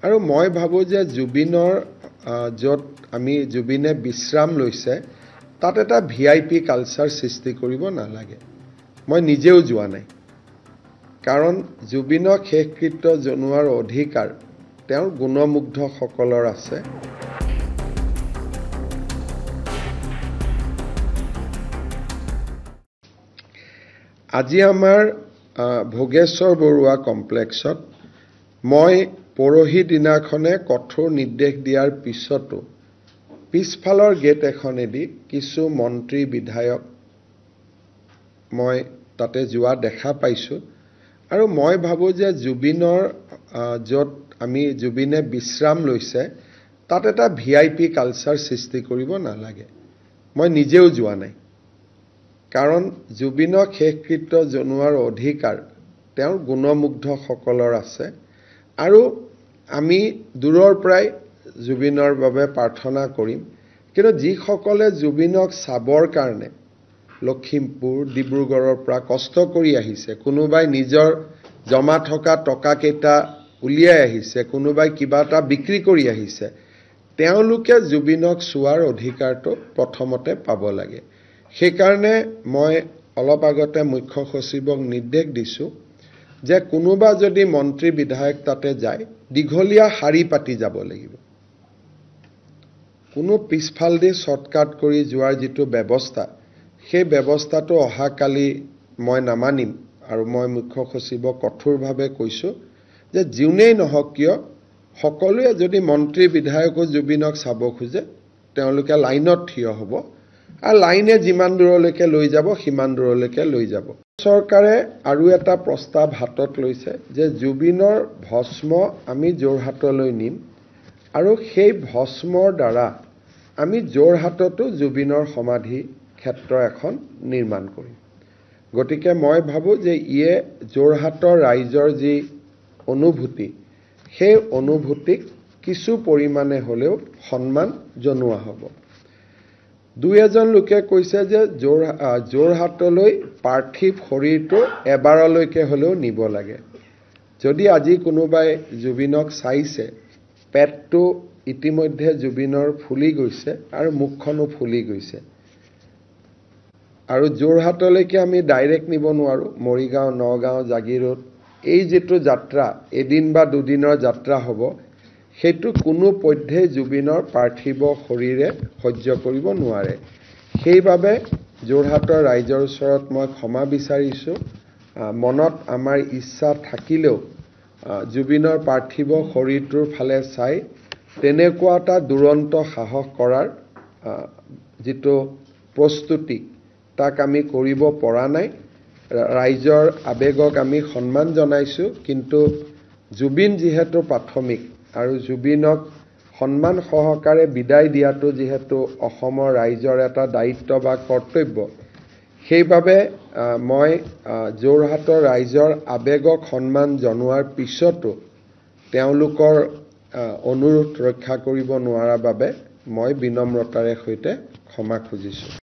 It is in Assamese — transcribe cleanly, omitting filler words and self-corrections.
আৰু মই ভাবো যে জুবিনৰ য'ত আমি জুবিনে বিশ্ৰাম লৈছে তাত এটা ভিআইপি কালচাৰ সৃষ্টি কৰিব নালাগে। মই নিজেও যোৱা নাই, কাৰণ জুবিনক শেষকৃত্য জনোৱাৰ অধিকাৰ তেওঁৰ গুণমুগ্ধসকলৰ আছে। আজি আমাৰ ভোগেশ্বৰ বৰুৱা কমপ্লেক্সত মই পৰহি দিনাখনে কঠোৰ নিৰ্দেশ দিয়াৰ পিছতো পিছফালৰ গেট এখনেদি কিছু মন্ত্ৰী বিধায়ক মই তাতে যোৱা দেখা পাইছোঁ। আৰু মই ভাবো যে জুবিনৰ য'ত আমি জুবিনে বিশ্ৰাম লৈছে তাত এটা ভিআইপি কালচাৰ সৃষ্টি কৰিব নালাগে। মই নিজেও যোৱা নাই, কাৰণ জুবিনক শেষকৃত্য জনোৱাৰ অধিকাৰ তেওঁৰ গুণমুগ্ধসকলৰ আছে। আৰু আমি দূৰৰ পৰাই জুবিনৰ বাবে প্ৰাৰ্থনা কৰিম, কিন্তু যিসকলে জুবিনক চাবৰ কাৰণে লখিমপুৰ ডিব্ৰুগড়ৰ পৰা কষ্ট কৰি আহিছে, কোনোবাই নিজৰ জমা থকা টকাকেইটা উলিয়াই আহিছে, কোনোবাই কিবা এটা বিক্ৰী কৰি আহিছে, তেওঁলোকে জুবিনক চোৱাৰ অধিকাৰটো প্ৰথমতে পাব লাগে। সেইকাৰণে মই অলপ আগতে মুখ্য সচিবক নিৰ্দেশ দিছোঁ যে কোনোবা যদি মন্ত্ৰী বিধায়ক তাতে যায় দীঘলীয়া শাৰী পাতি যাব লাগিব। কোনো পিছফালদি শ্বৰ্টকাট কৰি যোৱাৰ যিটো ব্যৱস্থা, সেই ব্যৱস্থাটো অহাকালি মই নামানিম। আৰু মই মুখ্য সচিবক কঠোৰভাৱে কৈছোঁ যে যোনেই নহওক কিয় সকলোৱে যদি মন্ত্ৰী বিধায়কো জুবিনক চাব খোজে তেওঁলোকে লাইনত থিয় হ'ব, আৰু লাইনে যিমান দূৰলৈকে লৈ যাব সিমান দূৰলৈকে লৈ যাব। চৰকাৰে আৰু এটা প্ৰস্তাৱ হাতত লৈছে যে জুবিনৰ ভস্ম আমি যোৰহাটলৈ নিম, আৰু সেই ভস্মৰ দ্বাৰা আমি যোৰহাটতো জুবিনৰ সমাধি ক্ষেত্ৰ এখন নিৰ্মাণ কৰিম। গতিকে মই ভাবোঁ যে ইয়ে যোৰহাটৰ ৰাইজৰ যি অনুভূতি, সেই অনুভূতিক কিছু পৰিমাণে হ'লেও সন্মান জনোৱা হ'ব। দুই এজন লোকে কৈছে যে যোৰহাটলৈ পাৰ্থিৱ শৰীৰটো এবাৰলৈকে হ'লেও নিব লাগে। যদি আজি কোনোবাই জুবিনক চাইছে, পেটটো ইতিমধ্যে জুবিনৰ ফুলি গৈছে আৰু মুখখনো ফুলি গৈছে, আৰু যোৰহাটলৈকে আমি ডাইৰেক্ট নিব নোৱাৰোঁ। মৰিগাঁও, নগাঁও, জাগিৰোড এই যিটো যাত্ৰা এদিন বা দুদিনৰ যাত্ৰা হ'ব, সেইটো কোনো পধ্যেই জুবিনৰ পাৰ্থিৱ শৰীৰে সহ্য কৰিব নোৱাৰে। সেইবাবে যোৰহাটৰ ৰাইজৰ ওচৰত মই ক্ষমা বিচাৰিছোঁ। মনত আমাৰ ইচ্ছা থাকিলেও জুবিনৰ পাৰ্থিৱ শৰীৰটোৰ ফালে চাই তেনেকুৱা এটা দুৰন্ত সাহস কৰাৰ যিটো প্ৰস্তুতি, তাক আমি কৰিব পৰা নাই। ৰাইজৰ আৱেগক আমি সন্মান জনাইছোঁ, কিন্তু জুবিন যিহেতু প্ৰাথমিক, আৰু জুবিনক সন্মান সহকাৰে বিদায় দিয়াটো যিহেতু অসমৰ ৰাইজৰ এটা দায়িত্ব বা কৰ্তব্য, সেইবাবে মই যোৰহাটৰ ৰাইজৰ আৱেগক সন্মান জনোৱাৰ পিছতো তেওঁলোকৰ অনুৰোধ ৰক্ষা কৰিব নোৱাৰাৰ বাবে মই বিনম্ৰতাৰে সৈতে ক্ষমা খুজিছোঁ।